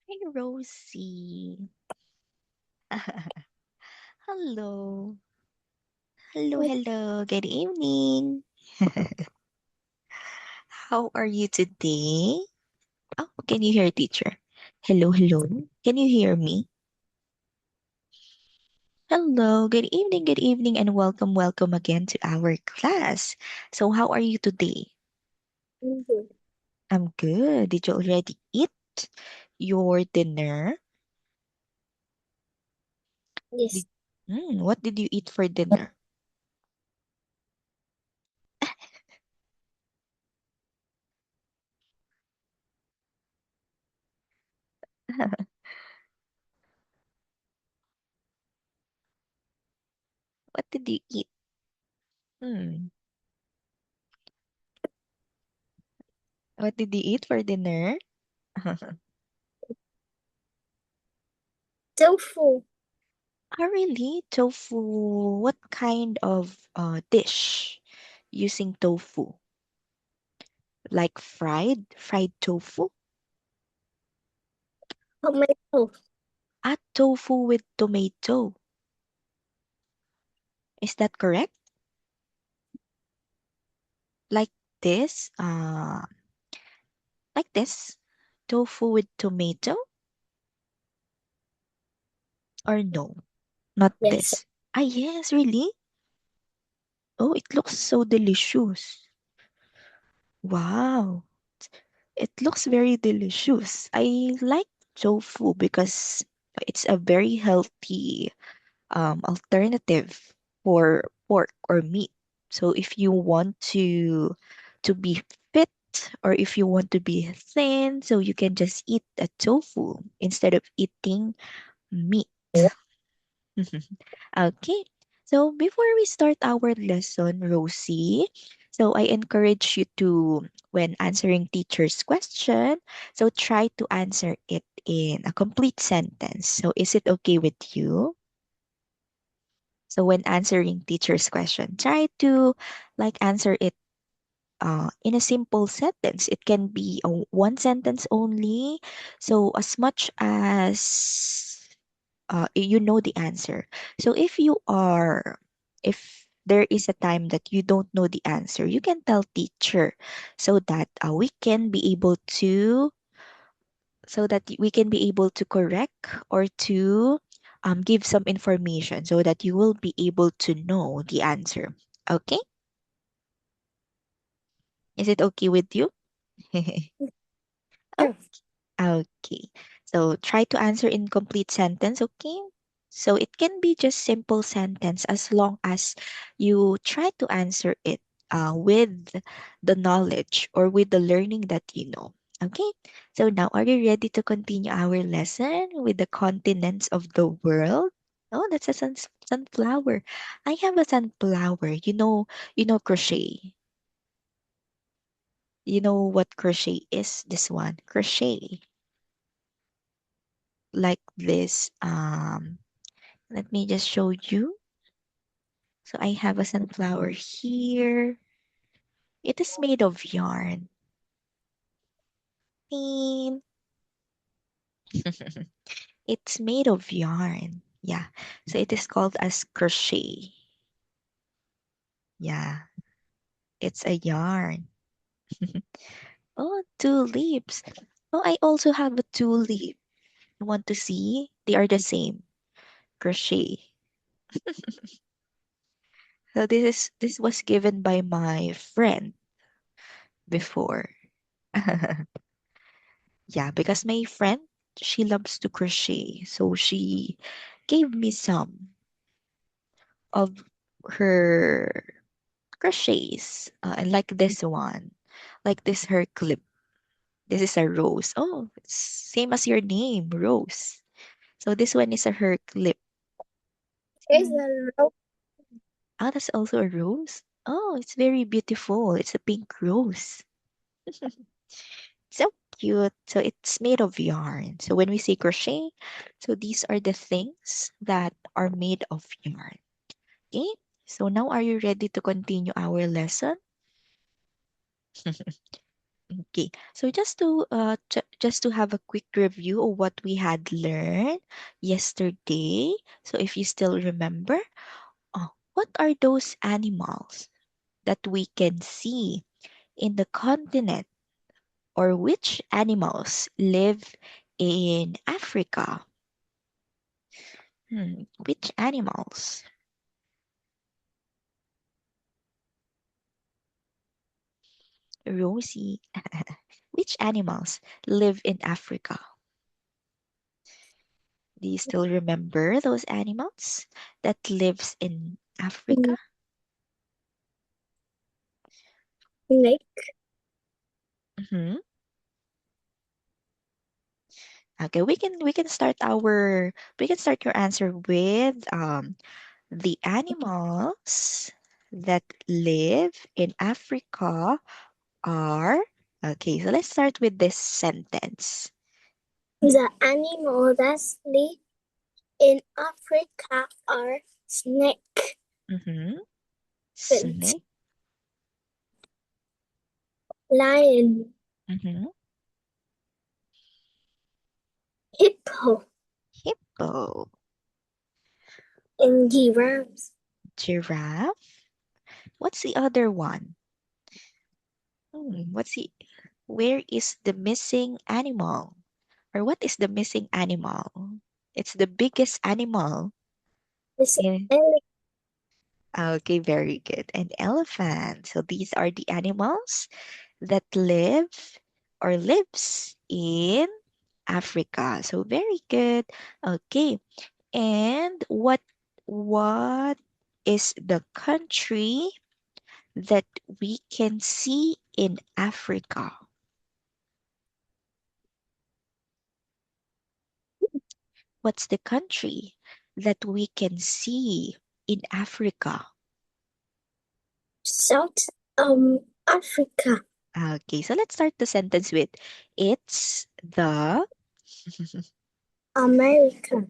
Hey, Rosie. Hello. Hello, Yes, hello. Good evening. How are you today? Oh, can you hear teacher? Hello, hello. Can you hear me? Hello, good evening, and welcome, welcome again to our class. So, how are you today? I'm good. I'm good. Did you already eat your dinner? Yes, Did, what did you eat for dinner? What did you eat? Hmm. What did you eat for dinner? tofu. Oh, really? Tofu. What kind of dish using tofu? Like fried tofu? Tomato. Ah, tofu with tomato. Is that correct? Like this? Like this? Tofu with tomato? Or no? Not Yes. this. Ah, yes, really? Oh, it looks so delicious. Wow. It looks very delicious. I like tofu because it's a very healthy alternative for pork or meat. So if you want to be fit or if you want to be thin, so you can just eat a tofu instead of eating meat. Okay. So before we start our lesson, Rosie, so I encourage you to, when answering teacher's question, so try to answer it in a complete sentence. So is it okay with you? So when answering teacher's question, try to like answer it in a simple sentence. It can be a one sentence only. So as much as you know the answer. So if there is a time that you don't know the answer, you can tell teacher so that we can be able to correct or to give some information so that you will be able to know the answer. Okay? Is it okay with you? Oh, Sure. okay. So try to answer in complete sentence, okay? So it can be just simple sentence as long as you try to answer it with the knowledge or with the learning that you know. Okay? So now are you ready to continue our lesson with the continents of the world? Oh, that's a sunflower. I have a sunflower. You know crochet. You know what crochet is? This one. Crochet. Like this. Let me just show you. So I have a sunflower here. It is made of yarn. And it's made of yarn. Yeah. So it is called as crochet. Yeah. It's a yarn. Oh, tulips. Oh, I also have a tulip. You want to see? They are the same. Crochet. So this was given by my friend before. Yeah, because my friend, she loves to crochet. So she gave me some of her crochets. And like this one, like this her clip. This is a rose. Oh, it's same as your name, Rose. So this one is a her clip. There's Mm. a rope. Oh, that's also a rose. Oh, it's very beautiful. It's a pink rose. So cute. So it's made of yarn. So when we say crochet, so these are the things that are made of yarn. Okay? So now are you ready to continue our lesson? Okay. So just to just to have a quick review of what we had learned yesterday. So if you still remember, what are those animals that we can see in the continent, or which animals live in Africa? Which animals? Rosie, which animals live in Africa? Do you still remember those animals that lives in Africa? Snake. Mm-hmm. Okay, we can start your answer with the animals that live in Africa are, okay, so let's start with this sentence. The animal that live in Africa are snake, Mm-hmm. elephant, Snake. lion, Mm-hmm. hippo, Hippo. and giraffes. Giraffe. What's the other one? Where is the missing animal? Or what is the missing animal? It's the biggest animal. This in ele- Okay, very good. An elephant. So these are the animals that live or lives in Africa. So very good. Okay. And what is the country that we can see in Africa? What's the country that we can see in Africa? South Africa, Okay, so let's start the sentence with it's the America.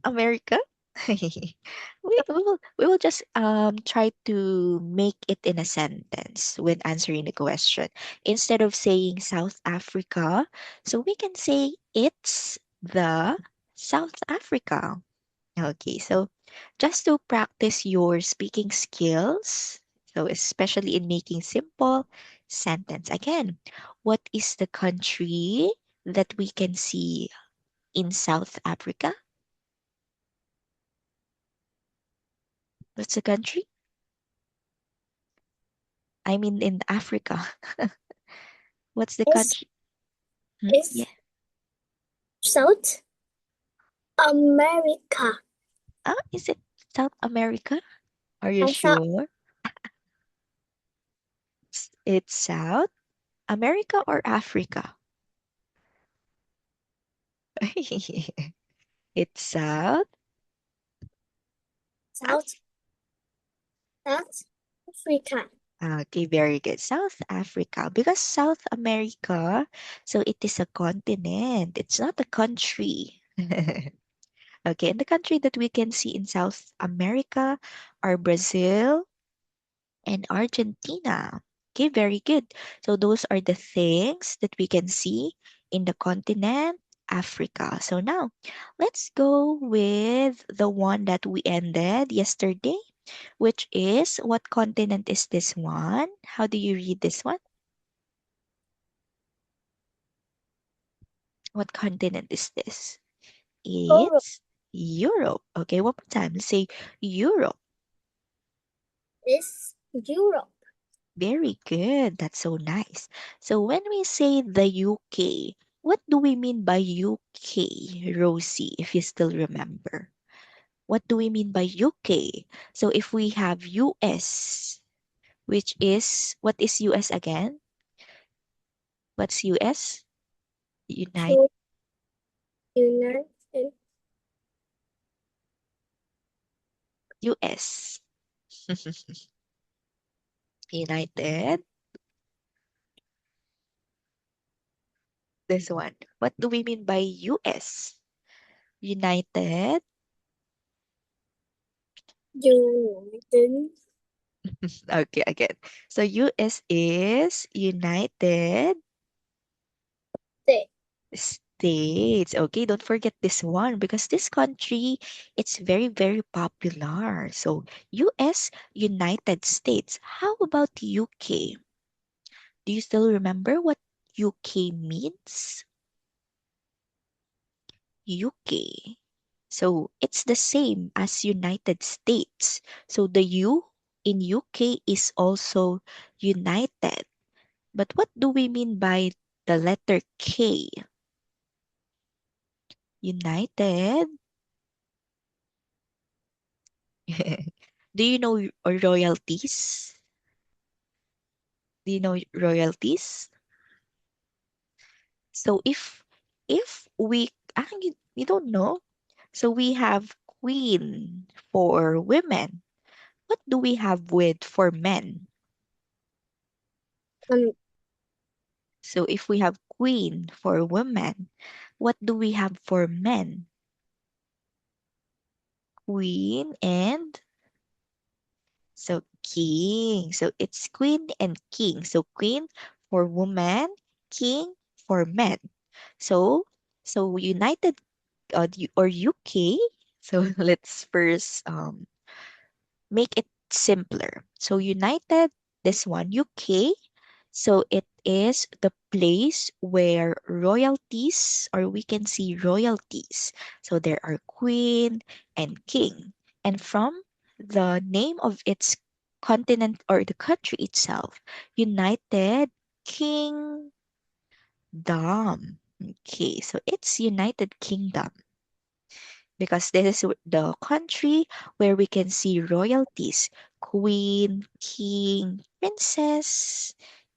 America. We will just try to make it in a sentence when answering the question. Instead of saying South Africa, so we can say it's the South Africa. Okay, so just to practice your speaking skills, so especially in making simple sentence. Again, what is the country that we can see in South Africa? What's the country? I mean in Africa. What's the Is country? Yeah. is South America. Is it South America? Are you I thought sure? It's South America or Africa? It's South. South South Africa. Okay, very good. South Africa. Because South America, so it is a continent. It's not a country. Okay, and the country that we can see in South America are Brazil and Argentina. Okay, very good. So those are the things that we can see in the continent Africa. So now, let's go with the one that we ended yesterday, which is what continent is this one? How do you read this one? What continent is this? Europe It's Europe. Okay, one more time. Let's say Europe. is Europe. Very good. That's so nice. So when we say the UK, what do we mean by UK, Rosie, if you still remember? What do we mean by UK? So if we have US, which is, what is US again? What's US? Unite So United US. United. This one. What do we mean by US? United. United Okay, again. So US is United States. States. Okay, don't forget this one because this country it's very very popular. So US, United States. How about UK? Do you still remember what UK means? UK. So it's the same as United States. So the U in UK is also United. But what do we mean by the letter K? United. Do you know royalties? Do you know royalties? So if we actually we don't know. So we have queen for women. What do we have with for men? Um, So if we have queen for women, what do we have for men? Queen and so king. So it's queen and king. So queen for woman, king for men. So United or UK. So let's first make it simpler. So United, this one UK. So it is the place where royalties, or we can see royalties. So there are queen and king. And from the name of its continent or the country itself, United Kingdom. Okay, so it's United Kingdom because this is the country where we can see royalties queen, king, princess,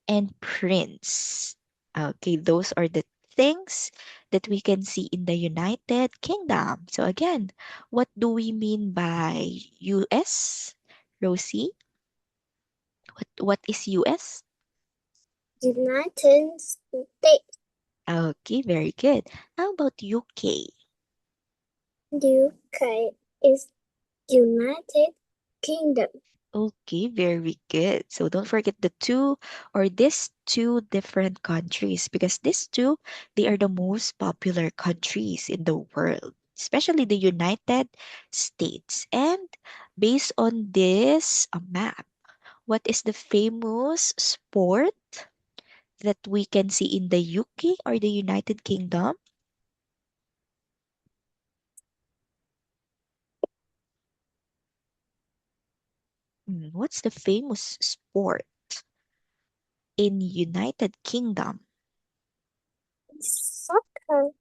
and prince. Okay, those are the things that we can see in the United Kingdom. So, again, what do we mean by US, Rosie? What is US? United States. Okay, very good. How about UK? UK is United Kingdom. Okay, very good. So don't forget the two or these two different countries because these two they are the most popular countries in the world, especially the United States. And based on this map, what is the famous sport that we can see in the UK or the United Kingdom? What's the famous sport in United Kingdom? Soccer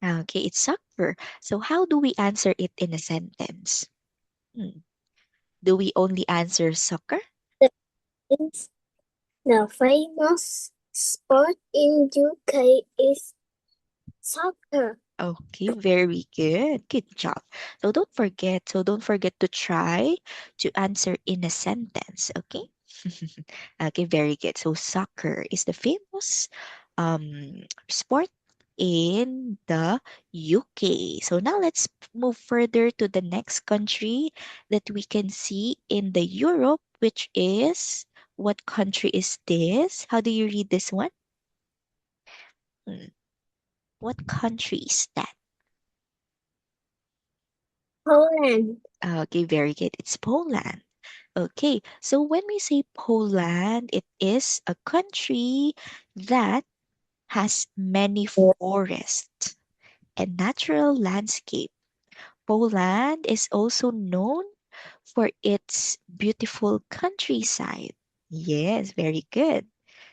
Okay, it's soccer. So how do we answer it in a sentence? Hmm. Do we only answer soccer? is the famous sport in UK is soccer. Okay, very good. Good job. So don't forget to try to answer in a sentence, okay? Okay, very good. So soccer is the famous sport in the UK. So now let's move further to the next country that we can see in the Europe, which is what country is this? How do you read this one? Hmm, What country is that? Poland. Okay, very good. It's Poland. Okay, so when we say Poland, it is a country that has many forests and natural landscape. Poland is also known for its beautiful countryside. Yes, very good.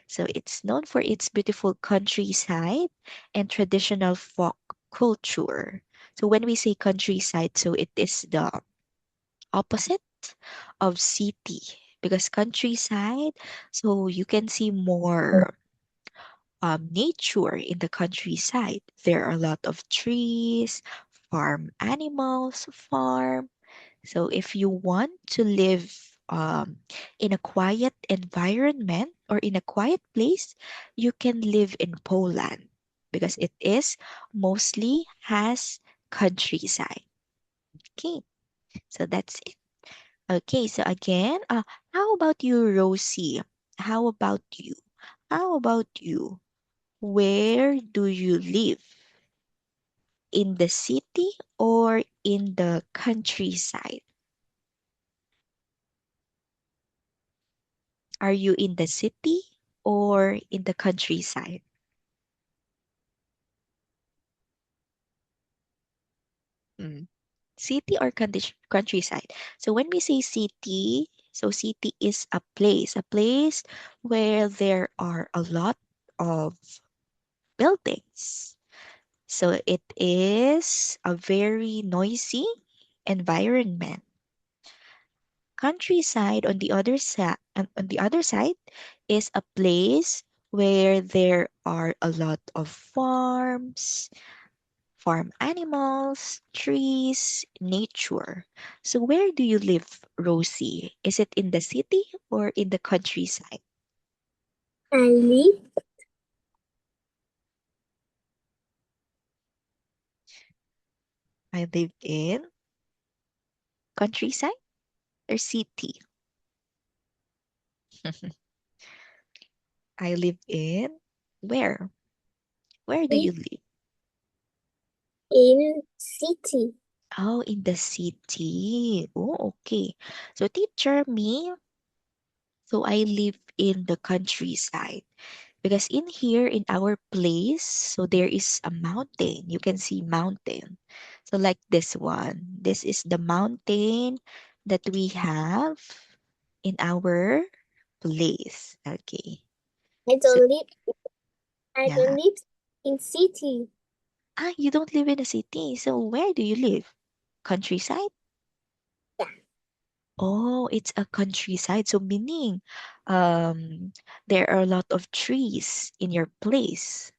So it's known for its beautiful countryside and traditional folk culture. So when we say countryside, so it is the opposite of city because countryside, so you can see more nature in the countryside. There are a lot of trees, farm animals, farm. So if you want to live in a quiet environment or in a quiet place, you can live in Poland because it is mostly has countryside. Okay, so that's it. Okay, so again, how about you, Rosie? How about you? How about you? Where do you live? In the city or in the countryside? Are you in the city or in the countryside? Mm. City or countryside? So when we say city, so city is a place where there are a lot of buildings. So it is a very noisy environment. Countryside on the other side is a place where there are a lot of farms, farm animals, trees, nature. So where do you live, Rosie? Is it in the city or in the countryside? I live I live in countryside or city? I live in where? Where do you live? in city. Oh, in the city. Oh, okay. So teacher, me, so I live in the countryside because in here in our place, so there is a mountain. You can see mountain. So like this one. This is the mountain that we have in our place. Okay. I So don't live I don't yeah. live in city. Ah, you don't live in a city. So where do you live? Countryside? Yeah. Oh, it's a countryside. So meaning there are a lot of trees in your place.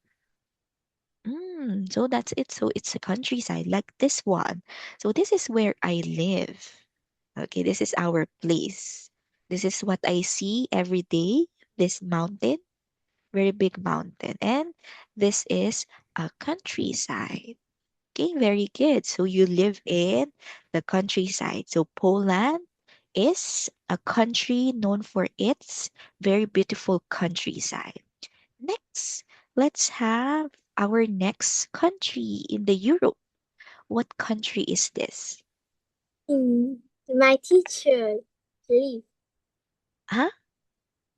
So that's it. So it's a countryside like this one. So this is where I live. Okay, this is our place. This is what I see every day. This mountain, very big mountain. And this is a countryside. Okay, very good. So you live in the countryside. So Poland is a country known for its very beautiful countryside. Next, let's have our next country in the Europe. What country is this? My teacher live. Huh?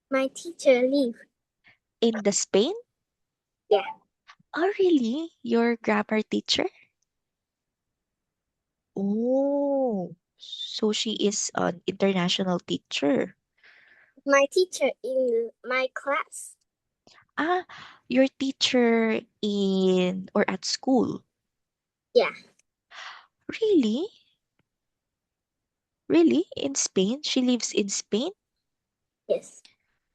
My teacher live. In the Spain? Yeah. Oh, really? Your grammar teacher? Oh, so she is an international teacher. My teacher in my class. Ah, your teacher in or at school. Yeah. Really? Really? In Spain? She lives in Spain? Yes.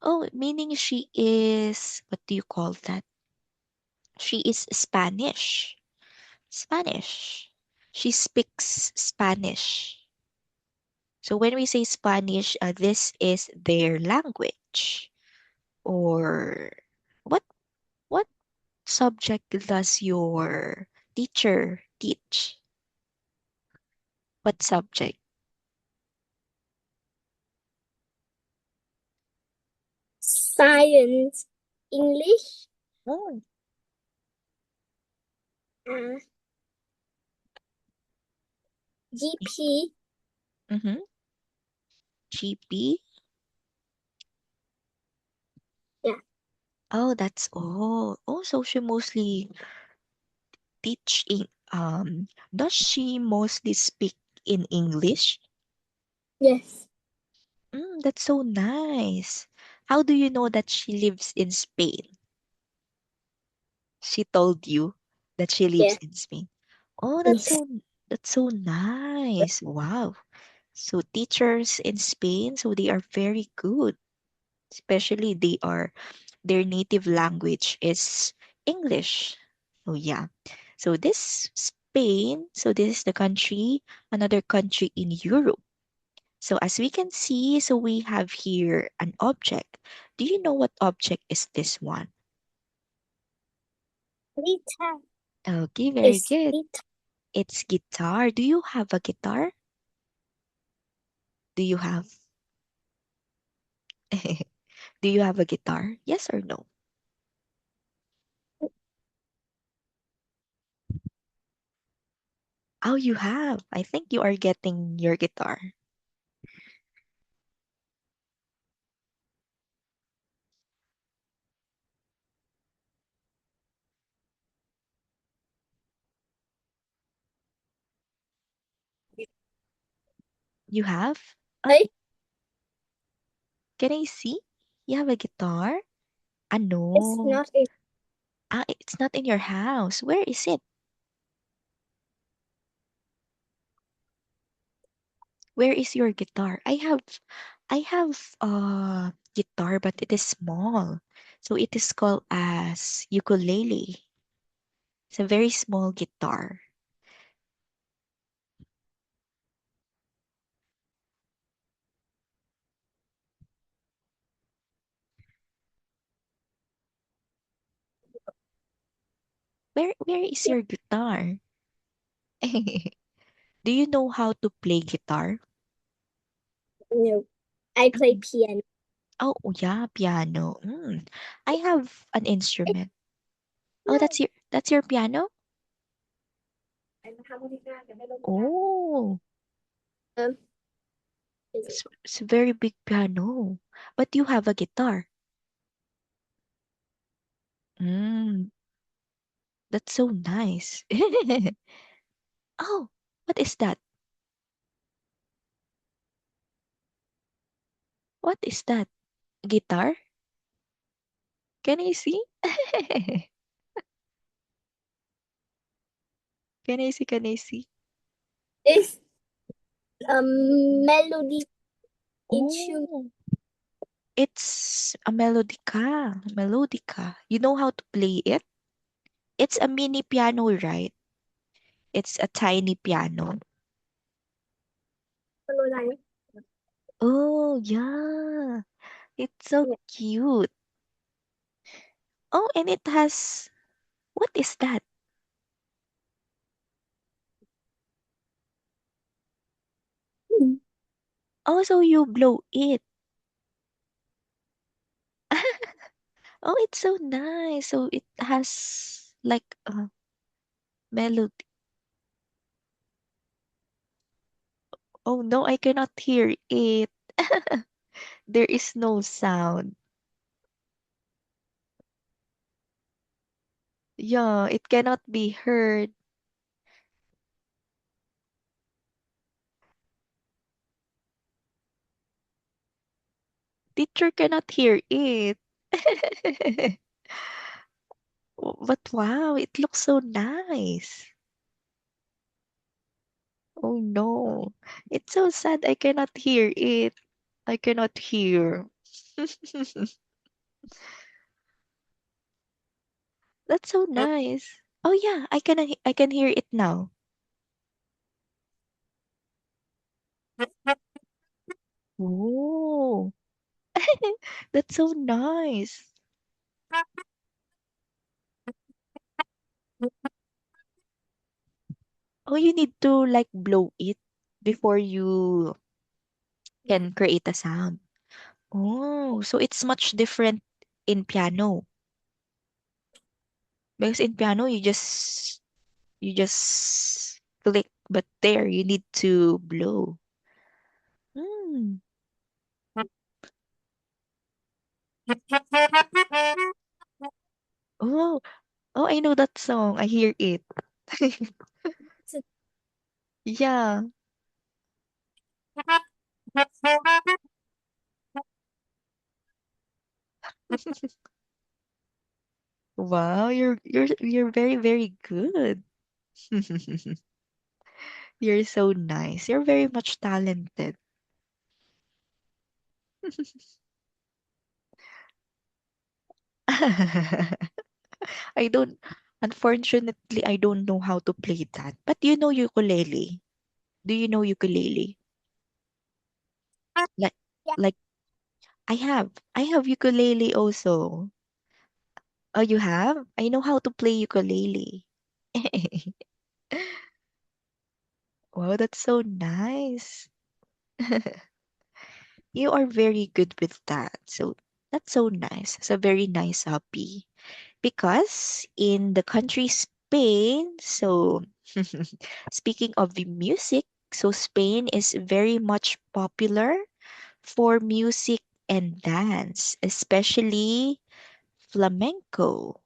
Oh, meaning she is, what do you call that? She is Spanish. Spanish. She speaks Spanish. So when we say Spanish, this is their language. Or what what subject does your teacher teach? What subject? Science, English, Oh. uh, GP. Mm-hmm. GP. Yeah. Oh, that's all. Oh, so she mostly teach in does she mostly speak in English? Yes. That's so nice. How do you know that she lives in Spain? She told you that she lives Yeah. in Spain. Oh, Yes. that's so nice. Wow. So teachers in Spain, so they are very good. Especially their native language is English. So yeah. So this Spain, so this is the country, another country in Europe. So as we can see, so we have here an object. Do you know what object is this one? Guitar Okay, very is good. guitar. It's guitar. Do you have a guitar? Do you have? Do you have a guitar? Yes or no? Oh, you have. I think you are getting your guitar. You have? Uh, I can I see? You have a guitar? Ah, it's no. not in Ah, it's not in your house. Where is it? Where is your guitar? I have guitar, but it is small. So it is called as ukulele. It's a very small guitar. Where is your guitar? Do you know how to play guitar? no. I play Mm. piano. Oh, yeah, piano. I have an It, instrument. Oh, no. that's your piano? I'm a harmonica, the melodica. Oh, Um, is it? it's a very big piano. But you have a guitar. Mm, that's so nice. Oh, what is that? What is that? Guitar? Can I see? Can I see? Can I see? It's melody instrument. Oh, it's a melodica. Melodica. You know how to play it? It's a mini piano, right? It's a tiny piano. Melody. Oh, yeah. It's so Yeah. cute. Oh, and it has, what is that? Oh, so you blow it. Oh, it's so nice. So it has like a melody. Oh no, I cannot hear it. There is no sound. Yeah, it cannot be heard. Teacher cannot hear it. But wow, it looks so nice. Oh no. It's so sad I cannot hear it. I cannot hear. That's so nice. Oh yeah, I can hear it now. Oh, that's so nice. Oh, you need to like blow it before you can create a sound. Oh, so it's much different in piano. Because in piano you just click, but there you need to blow. Hmm. Oh, oh, I know that song. I hear it. So, Yeah. Wow, you're very very good. You're so nice. You're very much talented. I don't unfortunately I don't know how to play that. But you know ukulele. Do you know ukulele? Like yeah. like I have ukulele also. Oh, you have? I know how to play ukulele. Wow, that's so nice. You are very good with that. So that's so nice. It's a very nice hobby. Because in the countries Spain, so speaking of the music, so Spain is very much popular for music and dance, especially flamenco.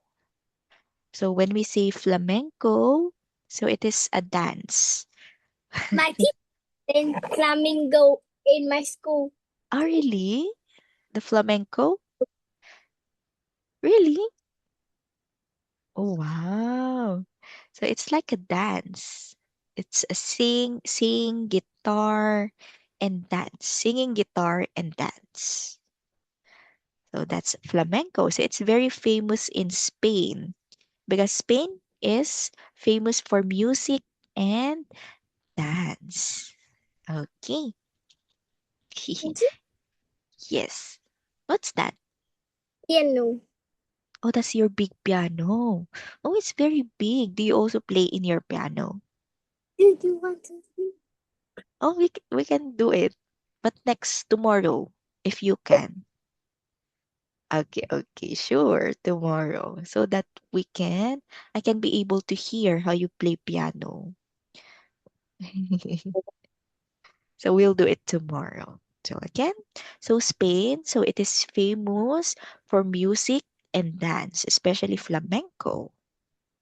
So when we say flamenco, so it is a dance. My teacher in flamingo in my school. Oh, really? The flamenco? Really? Oh, wow. So it's like a dance. It's a sing, guitar, and dance. Singing, guitar, and dance. So that's flamenco. So it's very famous in Spain because Spain is famous for music and dance. Okay. Yes. What's that? Piano. Oh, that's your big piano. Oh, it's very big. Do you also play in your piano? Do you want to see? Oh, we can do it. But next tomorrow, if you can. Okay, okay, sure, tomorrow. So that I can be able to hear how you play piano. So we'll do it tomorrow. So again, so Spain, so it is famous for music and dance, especially flamenco.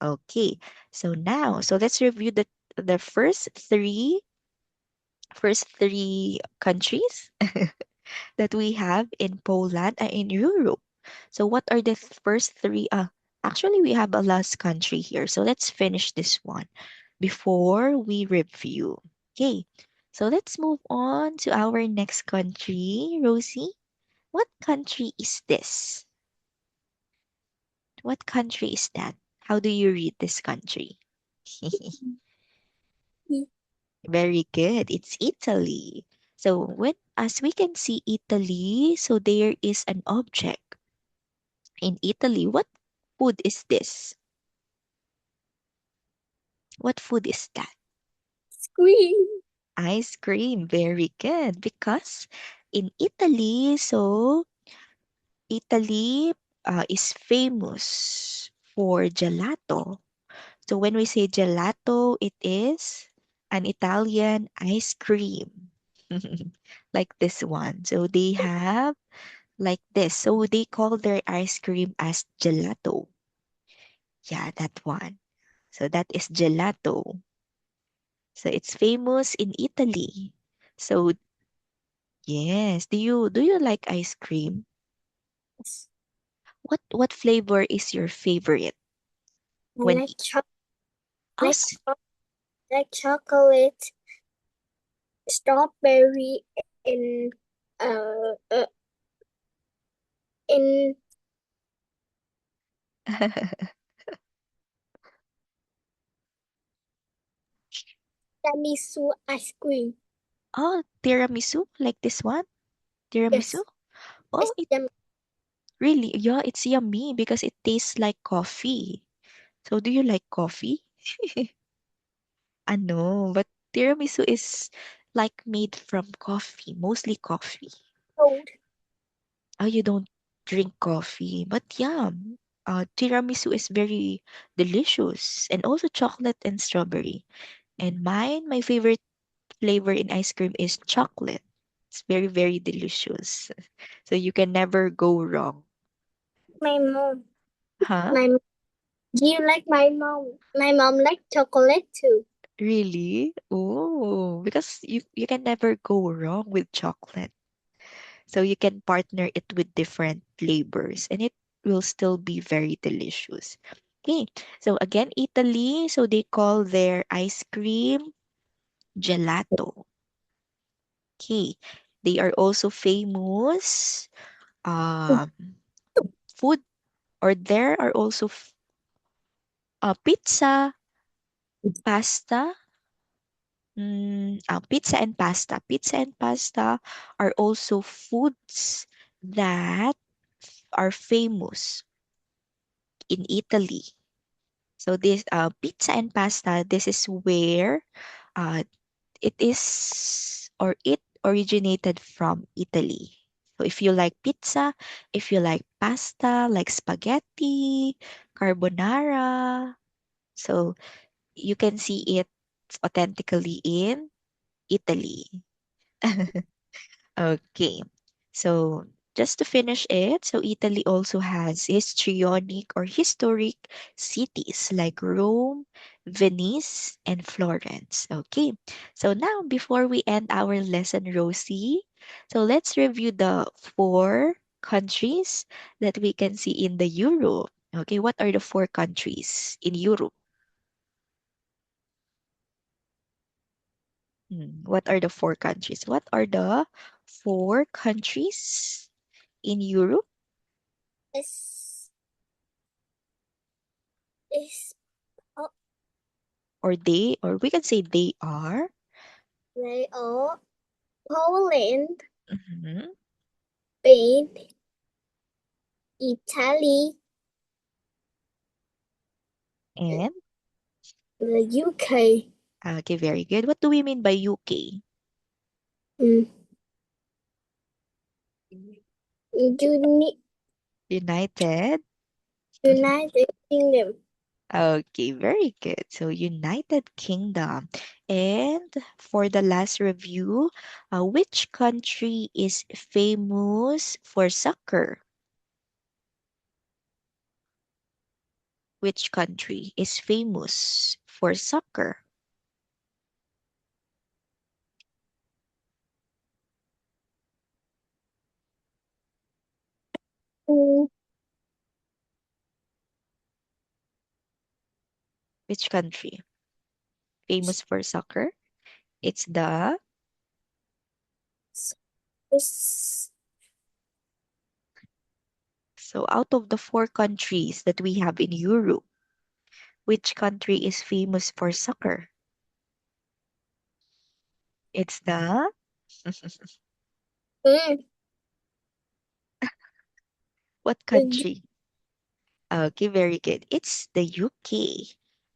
Okay, so now, so let's review the first three countries that we have in Poland and in Europe. So what are the first three? Actually, we have a last country here. So let's finish this one before we review. Okay, so let's move on to our next country. Rosie, what country is this? What country is that? How do you read this country? Very good. It's Italy. So when as we can see Italy, so there is an object in Italy. What food is this? What food is that? Scream. Ice cream. Very good. Because in Italy, so Italy is famous for gelato. So when we say gelato, it is an Italian ice cream. Like this one. So they have like this. So they call their ice cream as gelato. Yeah, that one. So that is gelato. So it's famous in Italy. So yes, do you like ice cream? What flavor is your favorite I when like like us? like chocolate, strawberry, and uh, uh in tiramisu ice cream. Oh, tiramisu like this one? Tiramisu? Yes, Oh, it's it yummy. really, yeah, it's yummy because it tastes like coffee. So do you like coffee? Ano, but tiramisu is like made from coffee, mostly coffee. Cold. Oh, you don't drink coffee, but yeah, tiramisu is very delicious, and also chocolate and strawberry. And my favorite flavor in ice cream is chocolate. It's very, very delicious. So you can never go wrong. My mom. Huh? My Do you like my mom? My mom like chocolate too. Really? Oh, because you can never go wrong with chocolate. So you can partner it with different flavors and it will still be very delicious. Okay, so again, Italy, so they call their ice cream gelato. Okay, they are also famous um, food, or there are also pizza, pasta, pizza and pasta. Pizza and pasta are also foods that are famous in Italy. So this pizza and pasta, this is where uh, it is or it originated from Italy. So if you like pizza, if you like pasta, like spaghetti, carbonara, So you can see it authentically in Italy. Okay. So just to finish it, so Italy also has histrionic or historic cities like Rome, Venice, and Florence. Okay. So now before we end our lesson, Rosie, so let's review the four countries that we can see in the Europe. Okay, what are the four countries in Europe? What are the four countries? What are the four countries in Europe? Is is oh, Or we can say they are. they are Poland, Mhm. Spain, Italy, And the UK. okay, very good. What do we mean by UK? Mm. Uni- United. United Kingdom. Okay, very good. So United Kingdom. And for the last review, which country is famous for soccer? Which country is famous for soccer? Mm. Which country famous for soccer? It's the Is so out of the four countries that we have in Europe, which country is famous for soccer? It's the mm. what The country? Okay, very good. It's the UK.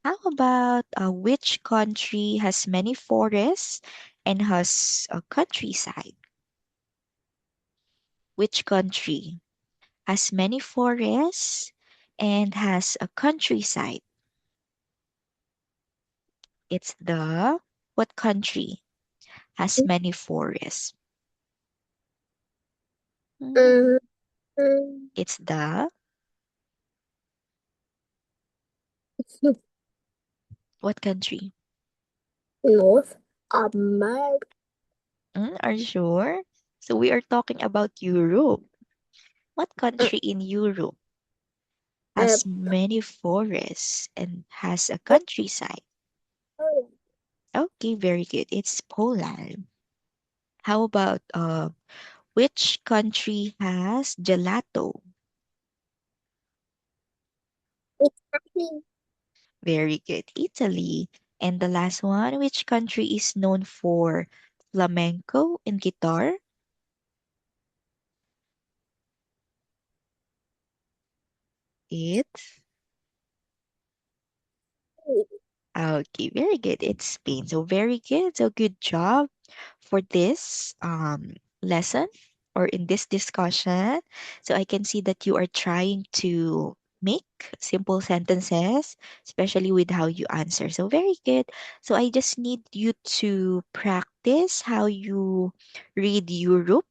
How about which country has many forests and has a countryside? Which country has many forests and has a countryside? It's the what country has many forests? Mhm. mm, mm. It's the what country? North America. Are you sure? So we are talking about Europe. What Uh, country in Europe uh, has many forests and has a countryside? Okay, very good. It's Poland. How about which country has gelato? Italy. Very good. Italy. And the last one, which country is known for flamenco and guitar? It's okay, very good. It's Spain. So very good. So good job for this lesson or in this discussion. So I can see that you are trying to make simple sentences, especially with how you answer. So very good. So I just need you to practice how you read Europe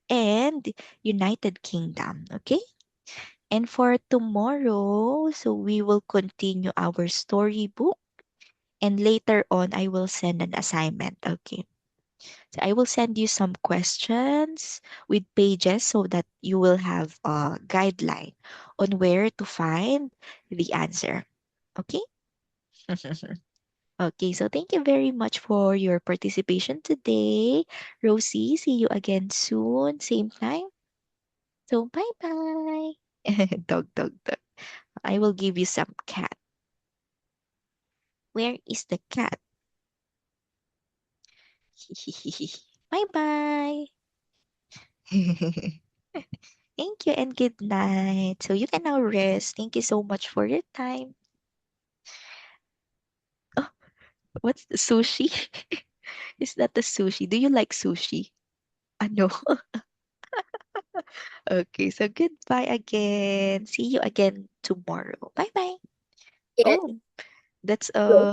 and United Kingdom. Okay? And for tomorrow, so we will continue our storybook and later on I will send an assignment. Okay. So I will send you some questions with pages so that you will have a guideline on where to find the answer. Okay? Okay, so thank you very much for your participation today. Rosie, see you again soon, same time. So bye bye. Dog, dog, dog. I will give you some cat. Where is the cat? Bye bye. Thank you and good night. So you can now rest. Thank you so much for your time. Oh, what's the sushi? Is that the sushi? Do you like sushi? No. Okay, so goodbye again. See you again tomorrow. Bye bye. Yeah. Oh, That's Go.